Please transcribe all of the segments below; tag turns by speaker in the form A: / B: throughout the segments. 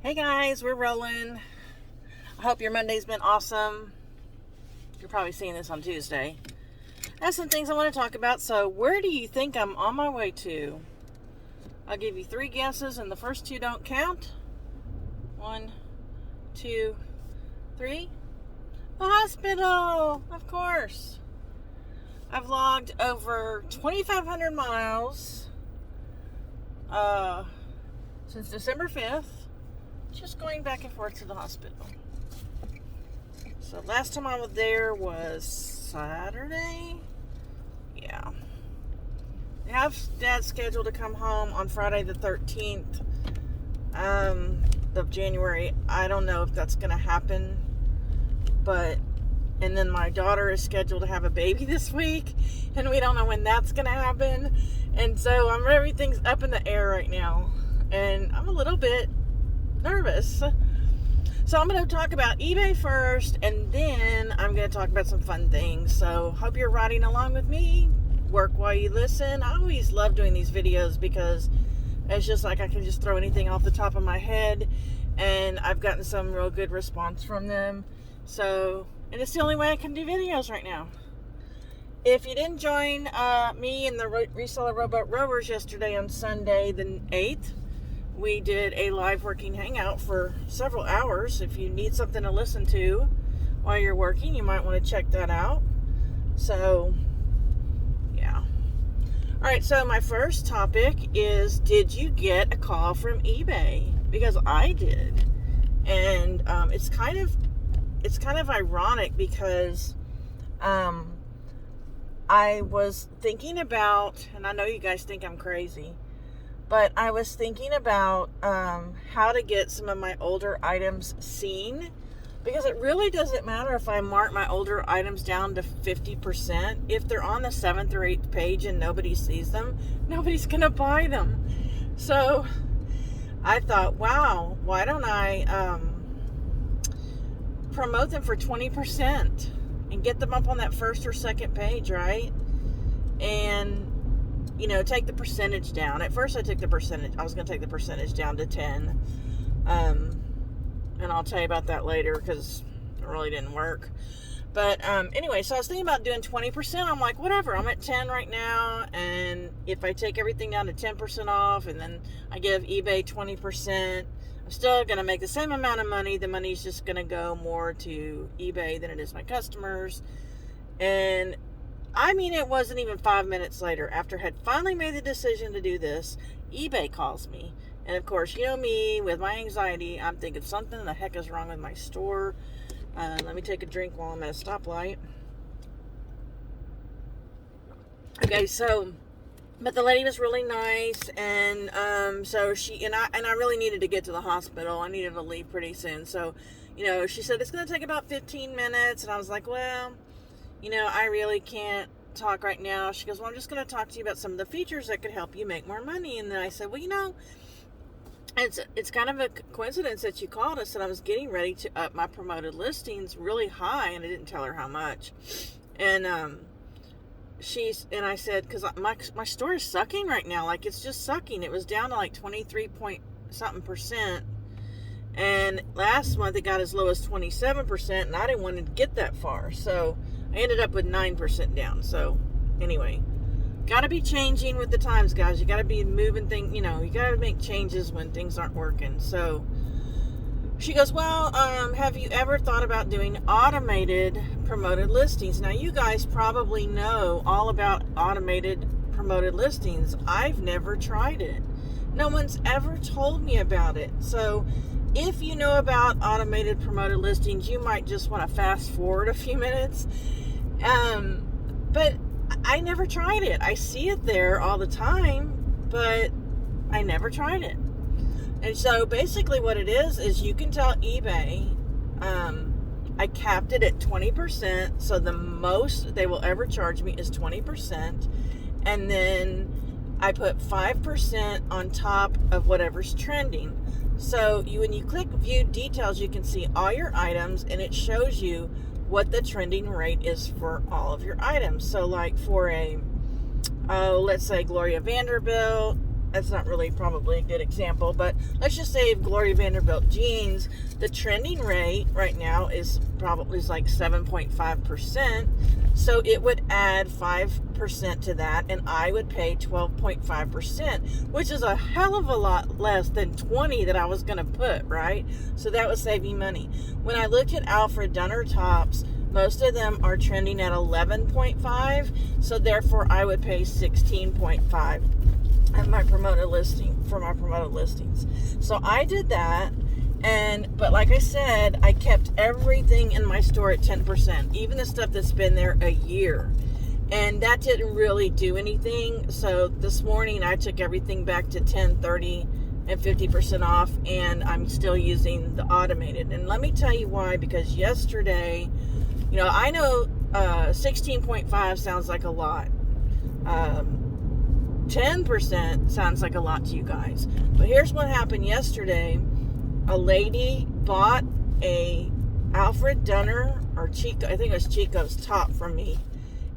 A: Hey guys, we're rolling. I hope your Monday's been awesome. You're probably seeing this on Tuesday. I have some things I want to talk about. So where do you think I'm on my way to? I'll give you 3 guesses and the first 2 don't count. 1, 2, 3. The hospital, of course. I've logged over 2,500 miles since December 5th. Just going back and forth to the hospital. So last time I was there was Saturday. Yeah. I have Dad scheduled to come home on Friday the 13th of January. I don't know if that's going to happen. And then my daughter is scheduled to have a baby this week. And we don't know when that's going to happen. And so everything's up in the air right now. And I'm a little bit nervous. So I'm going to talk about eBay first, and then I'm going to talk about some fun things. So hope you're riding along with me. Work while you listen. I always love doing these videos because it's just like I can just throw anything off the top of my head, and I've gotten some real good response from them. So, and it's the only way I can do videos right now. If you didn't join me and the Reseller Rowboat Rowers yesterday on Sunday the 8th, we did a live working hangout for several hours. If you need something to listen to while you're working, you might want to check that out. So, yeah. All right, so my first topic is, did you get a call from eBay? Because I did. And it's kind of ironic because I was thinking about, and I know you guys think I'm crazy, but I was thinking about how to get some of my older items seen, because it really doesn't matter if I mark my older items down to 50%. If they're on the 7th or 8th page and nobody sees them, nobody's going to buy them. So I thought, wow, why don't I promote them for 20% and get them up on that 1st or 2nd page, right? And take the percentage down. At first I was going to take the percentage down to 10. And I'll tell you about that later because it really didn't work. But anyway, so I was thinking about doing 20%. I'm like, whatever, I'm at 10 right now. And if I take everything down to 10% off and then I give eBay 20%, I'm still going to make the same amount of money. The money's just going to go more to eBay than it is my customers. And I mean, it wasn't even 5 minutes later, after I had finally made the decision to do this, eBay calls me. And of course, you know me, with my anxiety, I'm thinking something the heck is wrong with my store. Let me take a drink while I'm at a stoplight. Okay, so, but the lady was really nice, and so I really needed to get to the hospital. I needed to leave pretty soon. So, she said it's going to take about 15 minutes, and I was like, well, I really can't talk right now. She goes, well, I'm just going to talk to you about some of the features that could help you make more money. And then I said, well, it's kind of a coincidence that you called us, and I was getting ready to up my promoted listings really high, and I didn't tell her how much. And I said, because my store is sucking right now. Like, it's just sucking. It was down to like 23-point-something%. And last month it got as low as 27%, and I didn't want to get that far. So I ended up with 9% down. So anyway, got to be changing with the times, guys. You got to be moving things, you got to make changes when things aren't working. So she goes, well, have you ever thought about doing automated promoted listings? Now, you guys probably know all about automated promoted listings. I've never tried it. No one's ever told me about it. So if you know about automated promoted listings, you might just want to fast forward a few minutes. But I never tried it. I see it there all the time, but I never tried it. And so basically what it is you can tell eBay, I capped it at 20%. So the most they will ever charge me is 20%. And then I put 5% on top of whatever's trending. So when you click view details, you can see all your items, and it shows you what the trending rate is for all of your items. So like for let's say Gloria Vanderbilt, that's not really probably a good example, but let's just say Gloria Vanderbilt jeans, the trending rate right now is probably like 7.5%. So it would add 5% to that, and I would pay 12.5%, which is a hell of a lot less than 20 that I was going to put, right? So that would save me money. When I look at Alfred Dunner tops, most of them are trending at 11.5, so therefore I would pay 16.5 at my promoted listing for my promoted listings. So I did that, but like I said, I kept everything in my store at 10%, even the stuff that's been there a year, and that didn't really do anything. So this morning I took everything back to 10, 30, and 50% off, and I'm still using the automated. And let me tell you why, because yesterday, I know 16.5 sounds like a lot. 10% sounds like a lot to you guys. But here's what happened yesterday. A lady bought a Alfred Dunner or Chico, I think it was Chico's top from me.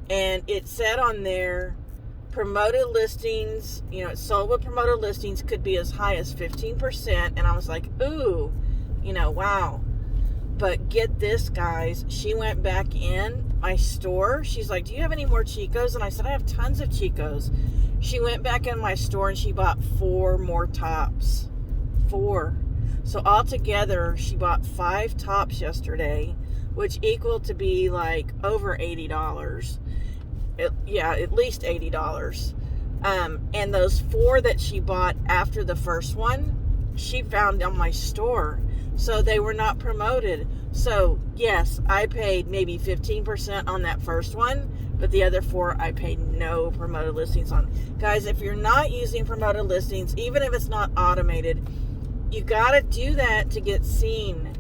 A: And it said on there, promoted listings, it sold with promoted listings could be as high as 15%. And I was like, ooh, wow. But get this, guys, she went back in my store. She's like, do you have any more Chicos? And I said, I have tons of Chicos. She went back in my store and she bought 4 more tops. 4. So altogether, she bought 5 tops yesterday, which equaled to be like over $80. At least $80. And those 4 that she bought after the first one, she found on my store. So they were not promoted. So yes, I paid maybe 15% on that first one, but the other 4 I paid no promoted listings on. Guys, if you're not using promoted listings, even if it's not automated, you got to do that to get seen.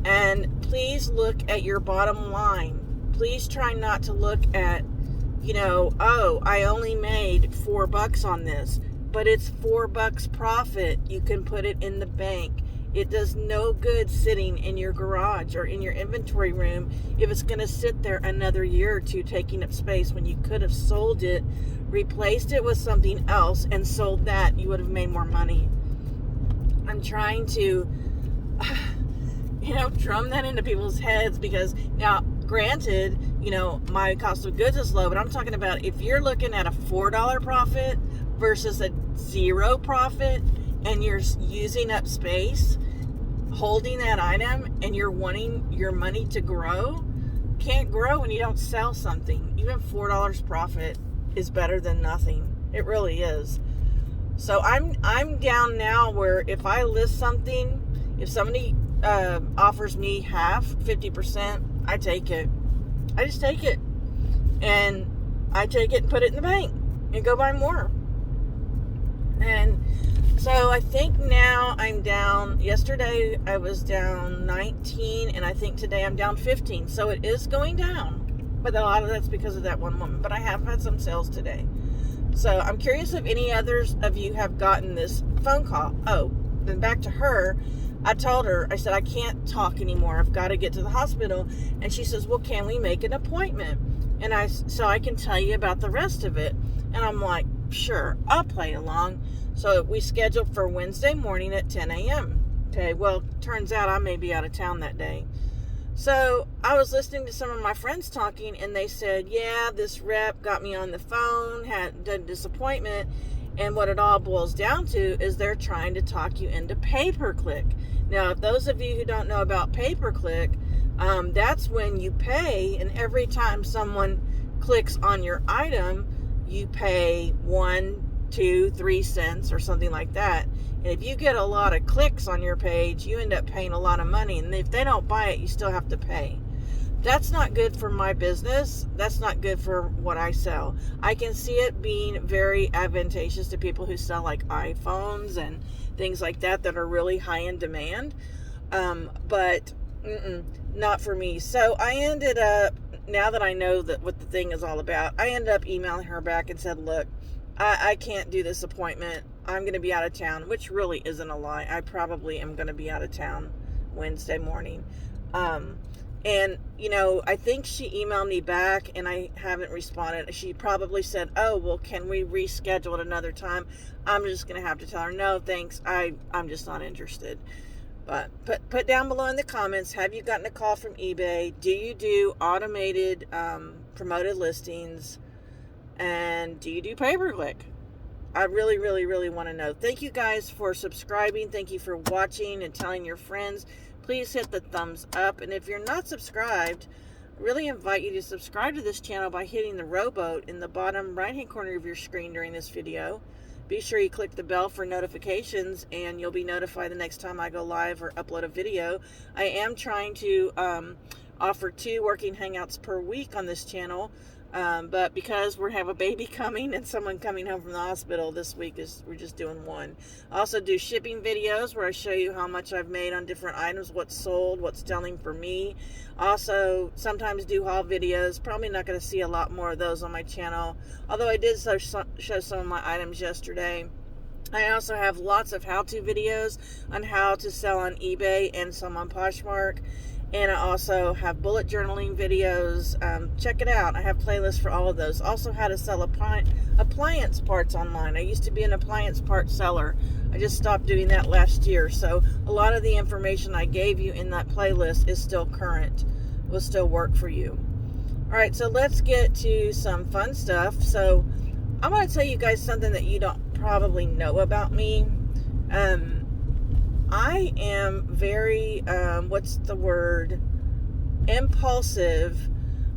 A: And please look at your bottom line. Please try not to look at, I only made $4 on this, but it's $4 profit. You can put it in the bank. It does no good sitting in your garage or in your inventory room if it's going to sit there another year or 2 taking up space when you could have sold it, replaced it with something else, and sold that. You would have made more money. I'm trying to, drum that into people's heads, because now, granted, my cost of goods is low, but I'm talking about if you're looking at a $4 profit versus a 0 profit, and you're using up space, holding that item, and you're wanting your money to grow, can't grow when you don't sell something. Even $4 profit is better than nothing. It really is. So I'm down now where if I list something, if somebody offers me half, 50%, I take it. I just take it. And I take it and put it in the bank and go buy more. And so I think now I'm down. Yesterday I was down 19, and I think today I'm down 15. So it is going down. But a lot of that's because of that one woman. But I have had some sales today. So I'm curious if any others of you have gotten this phone call. Oh, then back to her. I told her, I said, I can't talk anymore. I've got to get to the hospital. And she says, well, can we make an appointment? And so I can tell you about the rest of it. And I'm like, sure, I'll play along. So we scheduled for Wednesday morning at 10 a.m. Okay, well, turns out I may be out of town that day. So I was listening to some of my friends talking, and they said, yeah, this rep got me on the phone, had done this appointment, and what it all boils down to is they're trying to talk you into pay-per-click. Now, if those of you who don't know about pay-per-click, that's when you pay, and every time someone clicks on your item, you pay 1, 2, 3 cents or something like that. And if you get a lot of clicks on your page, you end up paying a lot of money. And if they don't buy it, you still have to pay. That's not good for my business. That's not good for what I sell. I can see it being very advantageous to people who sell like iPhones and things like that are really high in demand. But not for me. So I ended up, now that I know that what the thing is all about, I ended up emailing her back and said, look, I can't do this appointment. I'm going to be out of town, which really isn't a lie. I probably am going to be out of town Wednesday morning. And, you know, I think she emailed me back and I haven't responded. She probably said, oh, well, can we reschedule it another time? I'm just going to have to tell her, no, thanks. I'm just not interested. But put down below in the comments, have you gotten a call from eBay? Do you do automated promoted listings? And do you do pay-per-click? I really, really, really want to know. Thank you guys for subscribing. Thank you for watching and telling your friends. Please hit the thumbs up. And if you're not subscribed, I really invite you to subscribe to this channel by hitting the Rowboat in the bottom right-hand corner of your screen during this video. Be sure you click the bell for notifications, and you'll be notified the next time I go live or upload a video. I am trying to offer 2 working hangouts per week on this channel. But because we have a baby coming and someone coming home from the hospital this week, we're just doing 1. I also do shipping videos where I show you how much I've made on different items, what's sold, what's selling for me. Also, sometimes do haul videos. Probably not going to see a lot more of those on my channel, although I did show some of my items yesterday. I also have lots of how-to videos on how to sell on eBay and some on Poshmark. And I also have bullet journaling videos. Check it out. I have playlists for all of those. Also, how to sell appliance parts online. I used to be an appliance part seller. I just stopped doing that last year. So a lot of the information I gave you in that playlist is still current. Will still work for you. All right, so let's get to some fun stuff. So I want to tell you guys something that you don't probably know about me. I am very, impulsive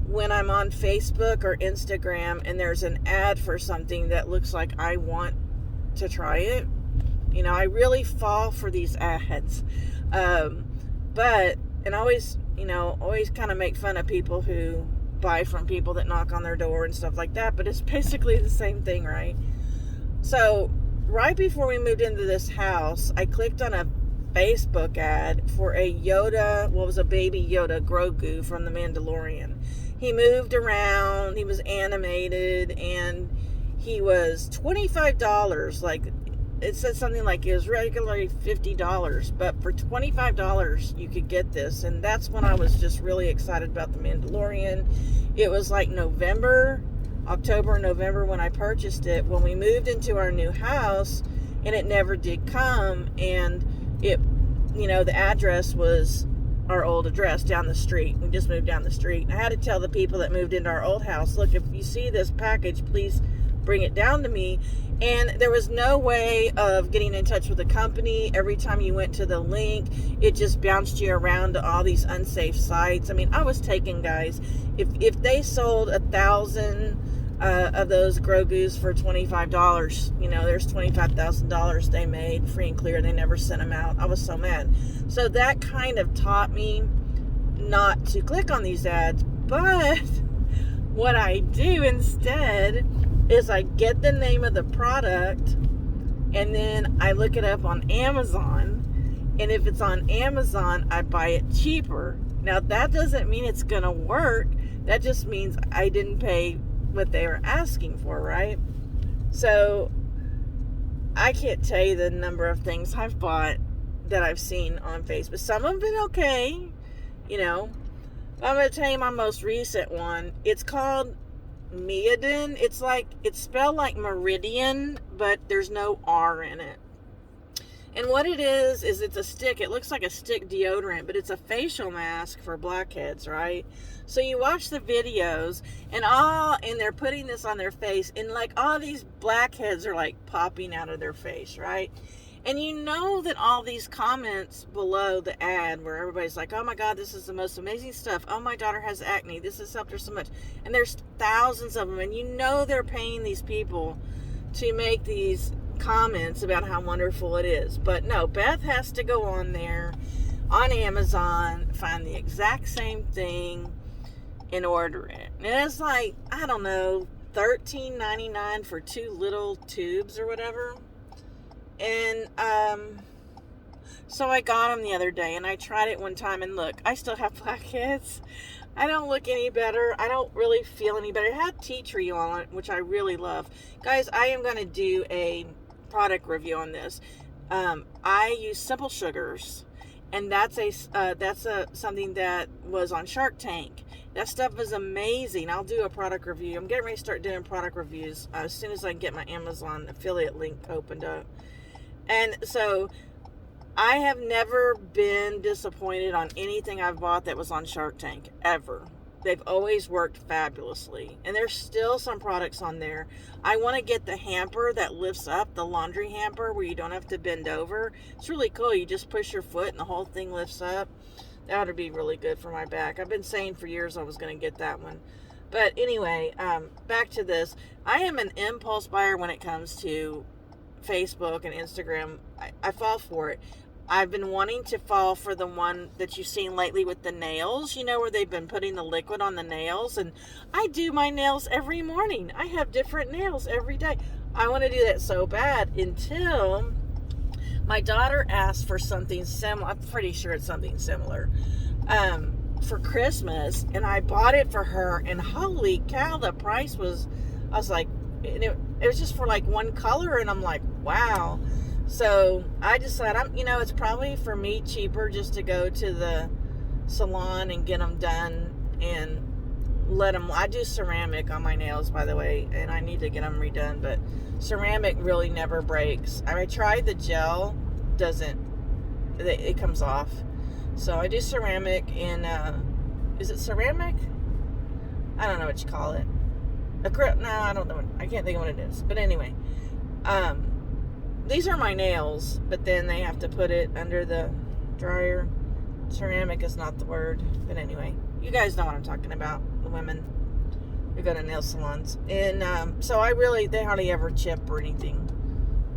A: when I'm on Facebook or Instagram and there's an ad for something that looks like I want to try it. You know, I really fall for these ads. And always kind of make fun of people who buy from people that knock on their door and stuff like that. But it's basically the same thing, right? So right before we moved into this house, I clicked on a Facebook ad for a Yoda, well, it was a baby Yoda Grogu from The Mandalorian. He moved around, he was animated, and he was $25. Like, it said something like it was regularly $50, but for $25 you could get this. And that's when I was just really excited about The Mandalorian. It was like October, November when I purchased it. When we moved into our new house, and it never did come, and the address was our old address down the street. We just moved down the street. And I had to tell the people that moved into our old house, look, if you see this package, please bring it down to me. And there was no way of getting in touch with the company. Every time you went to the link, it just bounced you around to all these unsafe sites. I mean, I was taken, guys. If they sold 1,000 of those Grogus for $25, there's $25,000 they made free and clear. They never sent them out. I was so mad. So that kind of taught me not to click on these ads. But what I do instead is I get the name of the product and then I look it up on Amazon. And if it's on Amazon, I buy it cheaper. Now, that doesn't mean it's going to work. That just means I didn't pay what they were asking for, right? So I can't tell you the number of things I've bought that I've seen on Facebook. Some of them have been okay, But I'm going to tell you my most recent one. It's called Meodin. It's spelled like meridian, but there's no R in it. And what it is it's a stick. It looks like a stick deodorant, but it's a facial mask for blackheads, right? So you watch the videos and they're putting this on their face, and like all these blackheads are like popping out of their face, right? And you know that all these comments below the ad where everybody's like, oh my God, this is the most amazing stuff. Oh, my daughter has acne. This has helped her so much. And there's thousands of them. And they're paying these people to make these comments about how wonderful it is. But no, Beth has to go on there on Amazon, find the exact same thing, and order it. And it's like, I don't know, $13.99 for 2 little tubes or whatever. And so I got them the other day, and I tried it one time, and look, I still have blackheads. I don't look any better. I don't really feel any better. It had tea tree on it, which I really love. Guys, I am going to do a product review on this. I use simple sugars, And that's something that was on Shark Tank. That stuff is amazing. I'll do a product review. I'm getting ready to start doing product reviews as soon as I can get my Amazon affiliate link opened up. And so I have never been disappointed on anything I've bought that was on Shark Tank, ever. They've always worked fabulously. And there's still some products on there. I want to get the hamper that lifts up, the laundry hamper where you don't have to bend over. It's really cool. You just push your foot and the whole thing lifts up. That would be really good for my back. I've been saying for years I was going to get that one. But anyway, back to this. I am an impulse buyer when it comes to Facebook and Instagram. I fall for it. I've been wanting to fall for the one that you've seen lately with the nails, where they've been putting the liquid on the nails. And I do my nails every morning. I have different nails every day. I want to do that so bad until my daughter asked for something similar. I'm pretty sure it's something similar for Christmas. And I bought it for her. And holy cow, the price was, I was like, it was just for like one color. And I'm like, wow. So I decided, it's probably for me cheaper just to go to the salon and get them done and let them. I do ceramic on my nails, by the way, and I need to get them redone, but ceramic really never breaks. I tried the gel, it comes off. So I do ceramic is it ceramic? I don't know what you call it. No, I don't know. I can't think of what it is. But anyway, these are my nails, but then they have to put it under the dryer. Ceramic is not the word. But anyway, you guys know what I'm talking about. The women who go to nail salons. And so they hardly ever chip or anything.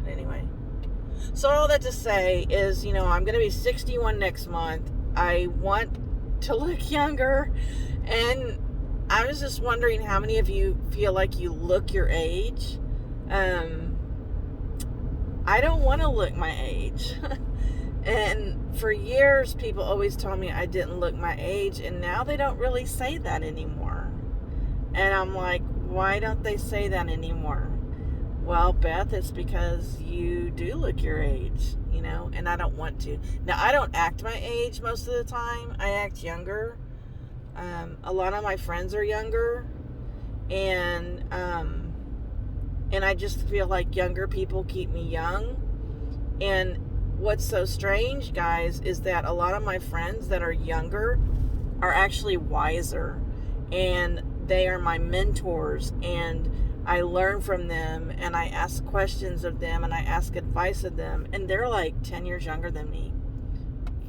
A: But anyway. So all that to say is, I'm going to be 61 next month. I want to look younger. And I was just wondering how many of you feel like you look your age. I don't want to look my age. And for years, people always told me I didn't look my age. And now they don't really say that anymore. And I'm like, why don't they say that anymore? Well, Beth, it's because you do look your age, and I don't want to. Now, I don't act my age most of the time. I act younger. A lot of my friends are younger. And I just feel like younger people keep me young. And what's so strange, guys, is that a lot of my friends that are younger are actually wiser. And they are my mentors. And I learn from them. And I ask questions of them. And I ask advice of them. And they're like 10 years younger than me.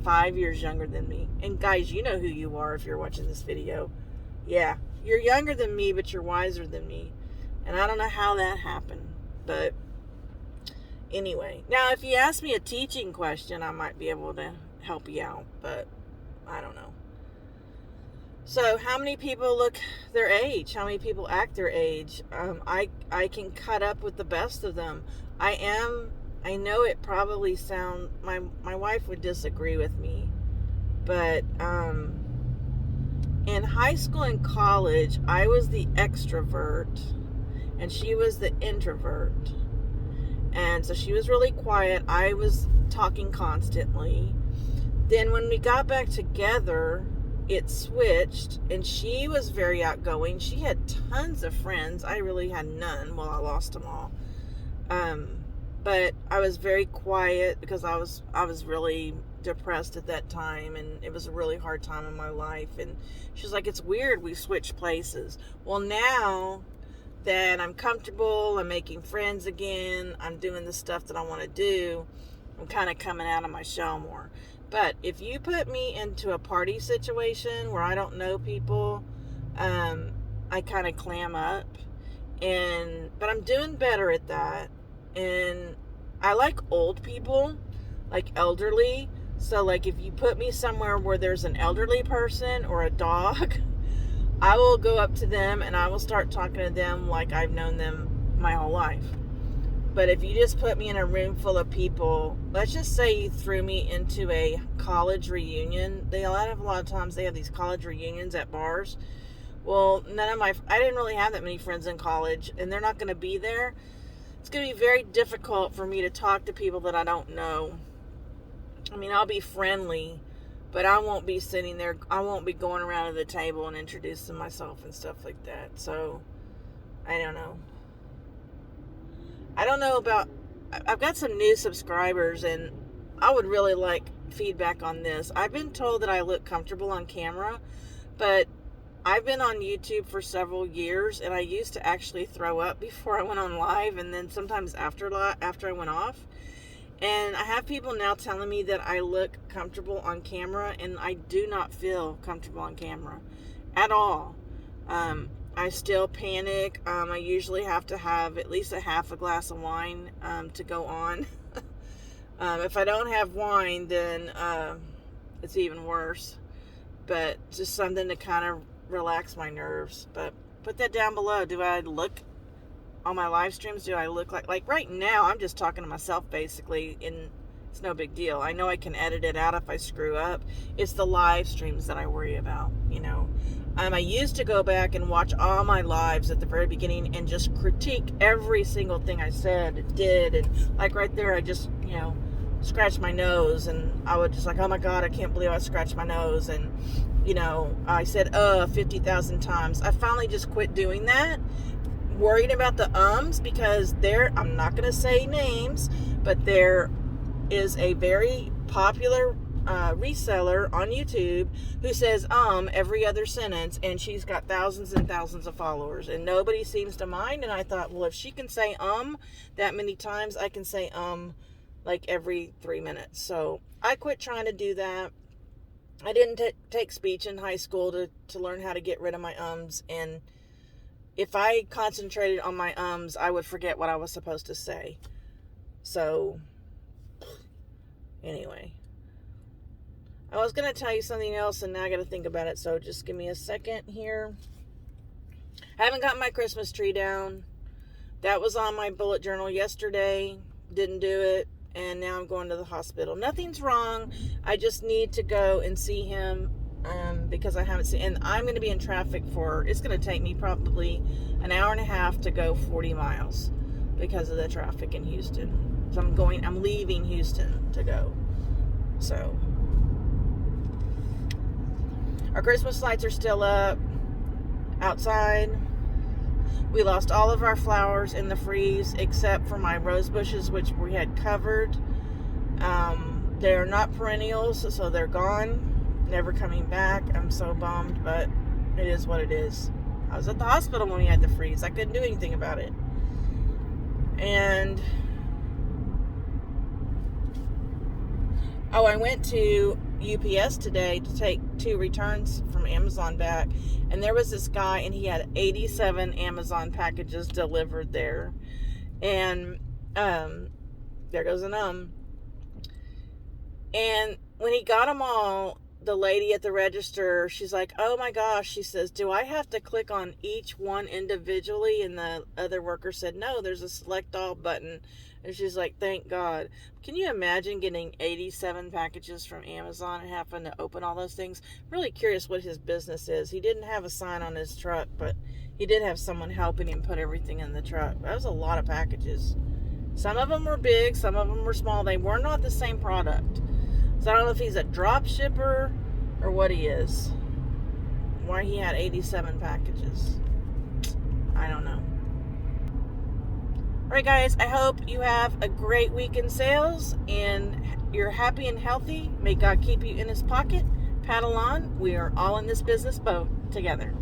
A: 5 years younger than me. And guys, you know who you are if you're watching this video. Yeah, you're younger than me, but you're wiser than me. And I don't know how that happened. But anyway. Now, if you ask me a teaching question, I might be able to help you out. But I don't know. So, how many people look their age? How many people act their age? I can cut up with the best of them. I know it probably sounds, my wife would disagree with me. But in high school and college, I was the extrovert. And she was the introvert. And so she was really quiet. I was talking constantly. Then when we got back together, it switched. And she was very outgoing. She had tons of friends. I really had none. Well, I lost them all. But I was very quiet because I was really depressed at that time. And it was a really hard time in my life. And she was like, it's weird we switched places. Well, now that I'm comfortable, I'm making friends again, I'm doing the stuff that I want to do, I'm kind of coming out of my shell more. But if you put me into a party situation where I don't know people, I kind of clam up. But I'm doing better at that. And I like old people, like elderly. So like if you put me somewhere where there's an elderly person or a dog, I will go up to them and I will start talking to them like I've known them my whole life. But if you just put me in a room full of people, let's just say you threw me into a college reunion. A lot of times they have these college reunions at bars. Well, I didn't really have that many friends in college, and they're not going to be there. It's going to be very difficult for me to talk to people that I don't know. I mean, I'll be friendly, but I won't be sitting there. I won't be going around to the table and introducing myself and stuff like that. So, I don't know. I don't know about... I've got some new subscribers, and I would really like feedback on this. I've been told that I look comfortable on camera, but I've been on YouTube for several years, and I used to actually throw up before I went on live, and then sometimes after I went off. And I have people now telling me that I look comfortable on camera, and I do not feel comfortable on camera at all. I still panic. I usually have to have at least a half a glass of wine to go on. If I don't have wine, then it's even worse. But just something to kind of relax my nerves. But put that down below. Do I look on my live streams? Do I look like right now? I'm just talking to myself basically, and it's no big deal. I know I can edit it out if I screw up. It's the live streams that I worry about, you know. I used to go back and watch all my lives at the very beginning and just critique every single thing I said, did, and like right there, I just, you know, scratched my nose, and I would just like, oh my God, I can't believe I scratched my nose, and you know, I said 50,000 times. I finally just quit doing that, worried about the ums, because I'm not going to say names, but there is a very popular reseller on YouTube who says every other sentence, and she's got thousands and thousands of followers, and nobody seems to mind. And I thought, well, if she can say that many times, I can say like every 3 minutes. So I quit trying to do that. I didn't take speech in high school to learn how to get rid of my ums, and if I concentrated on my ums, I would forget what I was supposed to say. So anyway, I was going to tell you something else, and now I got to think about it, so just give me a second here. I haven't gotten my Christmas tree down. That was on my bullet journal yesterday. Didn't do it, and now I'm going to the hospital. Nothing's wrong. I just need to go and see him because I haven't seen... And I'm going to be in traffic it's going to take me probably an hour and a half to go 40 miles because of the traffic in Houston. So I'm leaving Houston to go. So... Our Christmas lights are still up outside. We lost all of our flowers in the freeze except for my rose bushes, which we had covered. They're not perennials, so they're gone, never coming back. I'm so bummed, but it is what it is. I was at the hospital when we had the freeze. I couldn't do anything about it. And I went to UPS today to take 2 returns from Amazon back, and there was this guy, and he had 87 Amazon packages delivered there, and there goes an and when he got them all, the lady at the register, she's like, oh my gosh, she says, do I have to click on each one individually? And the other worker said, no, there's a select all button. And she's like, thank God. Can you imagine getting 87 packages from Amazon and having to open all those things? Really curious what his business is. He didn't have a sign on his truck, but he did have someone helping him put everything in the truck. That was a lot of packages. Some of them were big, some of them were small. They were not the same product. So I don't know if he's a drop shipper or what he is. Why he had 87 packages. I don't know. Alright guys, I hope you have a great week in sales and you're happy and healthy. May God keep you in his pocket. Paddle on. We are all in this business boat together.